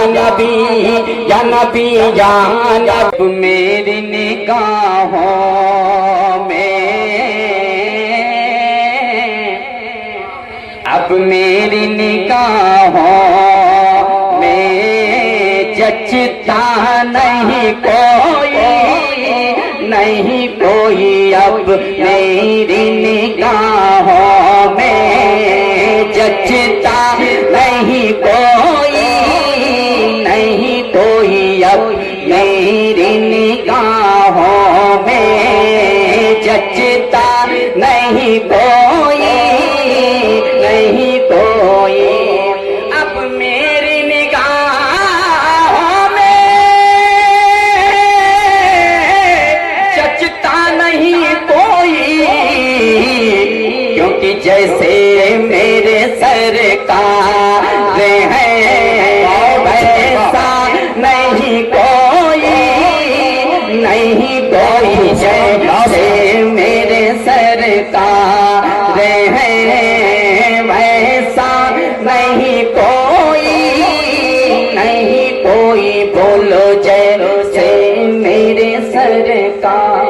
नबी या नबी जान। अब मेरी निगाहों में, अब मेरी निगाहों में जचता नहीं कोई, नहीं कोई। अब मेरी निगाहों में जचता नहीं कोई, नहीं कोई। अब मेरी निगाहों में जचता नहीं कोई, नहीं कोई। अब मेरी निगाहों में जचता नहीं कोई, क्योंकि जैसे मेरे सरकार हैं वैसा नहीं कोई, नहीं कोई। जैसे मेरे सरकार हैं वैसा नहीं कोई, नहीं कोई। बोलो जैसे मेरे सरकार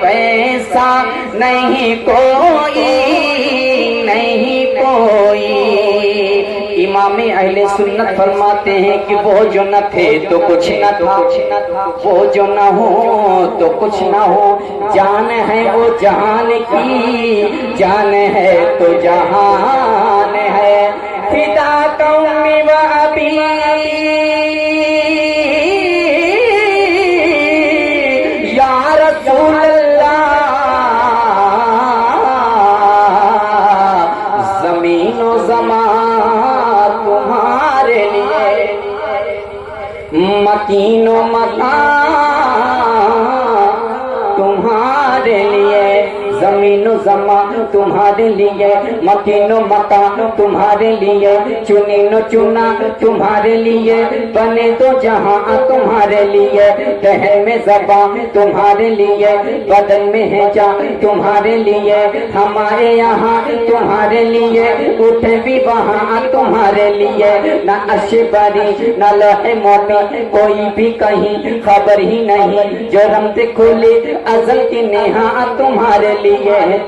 वैसा नहीं कोई, नहीं कोई। इमाम अहले सुन्नत फरमाते हैं कि वो जो न थे तो कुछ न था, वो जो न हो तो कुछ न हो। जान है वो जहान की, जान है तो जहान है। फिदा कौमी व अबी या रसूल अल्लाह, ज़मीनो ज़मान तुम्हारे लिए, मकीनो मकान तुम्हारे लिए। ज़मीनो ज़मान तुम्हारे लिए, मकीनो मकान तुम्हारे लिए। चुनीनो चुना तुम्हारे लिए, बने तो जहां तुम्हारे लिए। दहन में ज़बान तुम्हारे लिए, बदन में है जान तुम्हारे लिए। हमारे यहाँ तुम्हारे लिए, उठे भी वहाँ तुम्हारे लिए। न अशबरी न लहे मोटी कोई भी कहीं खबर ही नहीं, जो रमते खुली अज़ल की नेहा तुम्हारे लिए।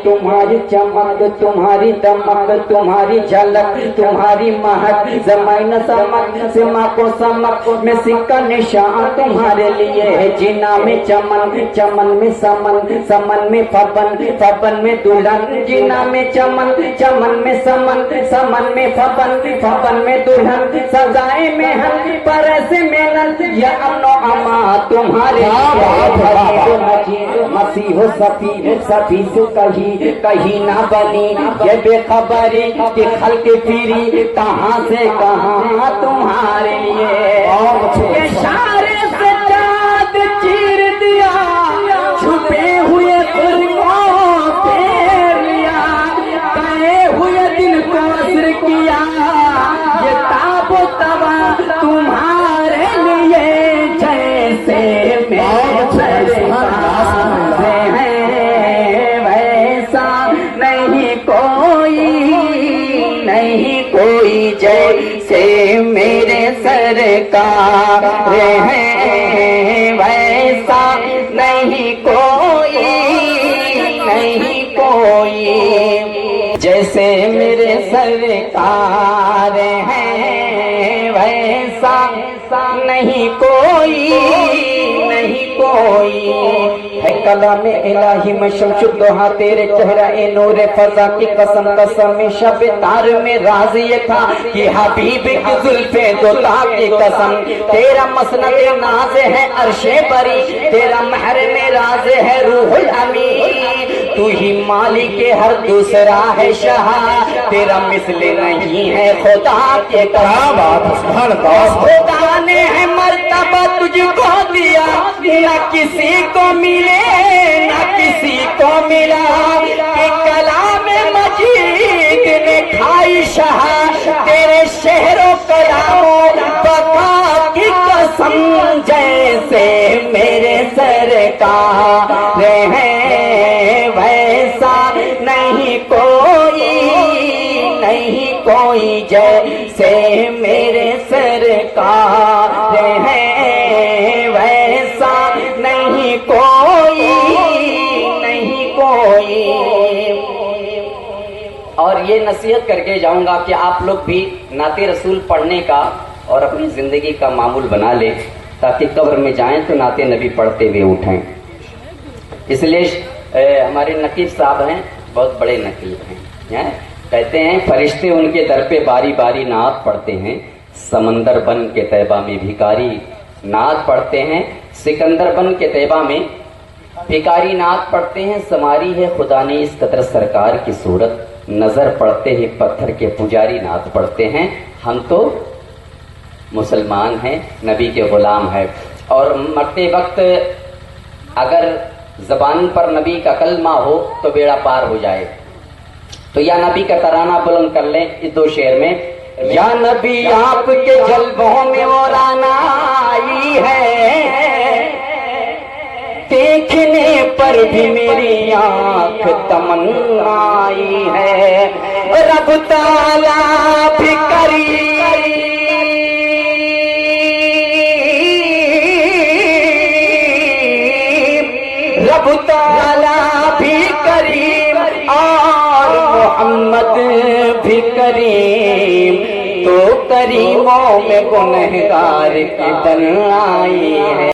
तुम्हारी चमक तुम्हारी दमक तुम्हारी झलक तुम्हारी महक, ज़माइन समक सिमा को समक में सिक्का निशान तुम्हारे लिए। जीना में चमन, चमन में समन, समन में फबन, फबन में दुल्हन। जीना में चमन, चमन में समन, समन में फबन, फबन में दुल्हन। सजाए में हन पर ऐसे मेहनत या अमनो अमा तुम्हारे मसीहो सफी, सफी से कहीं ना बनी ये बेखबरी कि खल के फिरी कहाँ से कहाँ तुम्हारे लिए। इशारे से चाँद चीर दिया, छुपे हुए खुद को फेर लिया, गए हुए दिल को असर किया। ये ताबो तबा तुम्हारे लिए, जैसे मेरे नहीं कोई, नहीं कोई। जैसे मेरे सरकार हैं वैसा नहीं कोई, नहीं कोई। जैसे मेरे सरकार हैं वैसा नहीं कोई, नहीं कोई। है कलाम इलाही में शमशुद्दोहा तेरे चेहरा ए नूरे फजा की कसम, कसम शब तार में राज ये था कि हबीब की जुल्फे दो की कसम। तेरा मसनद नाज है अर्शे बरी, तेरा महर में राज है रूहुल अमीन। तू ही मालिक हर दूसरा है शाह, तेरा मिसले नहीं है खुदा के कसम। खुदा ने है मर्तबा तुझको दिया, न किसी को मिले न किसी को मिला। कि कलाम मजीद ने खाई शाह, तेरे शहरों कलामों बका की कसम। जैसे मेरे सरकार हैं वैसा नहीं कोई, नहीं कोई जैसे मेरे सरकार है, वैसा नहीं कोई, नहीं कोई। और ये नसीहत करके जाऊंगा कि आप लोग भी नाते रसूल पढ़ने का और अपनी जिंदगी का मामूल बना ले, ताकि कब्र में जाएं तो नाते नबी पढ़ते हुए उठें। इसलिए हमारे नकीब साहब हैं, बहुत बड़े नकीब हैं, कहते हैं फरिश्ते उनके दर पे बारी बारी नात पढ़ते हैं, समंदर बन के तैबा में भिकारी नात पढ़ते हैं, सिकंदर बन के तैबा में भिकारी नात पढ़ते हैं, समारी है खुदा ने इस कदर सरकार की सूरत, नजर पड़ते ही पत्थर के पुजारी नात पढ़ते हैं। हम तो मुसलमान हैं, नबी के गुलाम हैं, और मरते वक्त अगर जबान पर नबी का कलमा हो तो बेड़ा पार हो जाए। तो या नबी का तराना बुलंद कर लें इस दो शेर में, या नबी आपके जल्बों में वो राना आई है, देखने पर भी मेरी आंख तमन्नाई है, रब ताला भी करीम, रब ताला भी करीम और मोहम्मद भी करीम, तो करीमों में गुनहगार की बनाई है।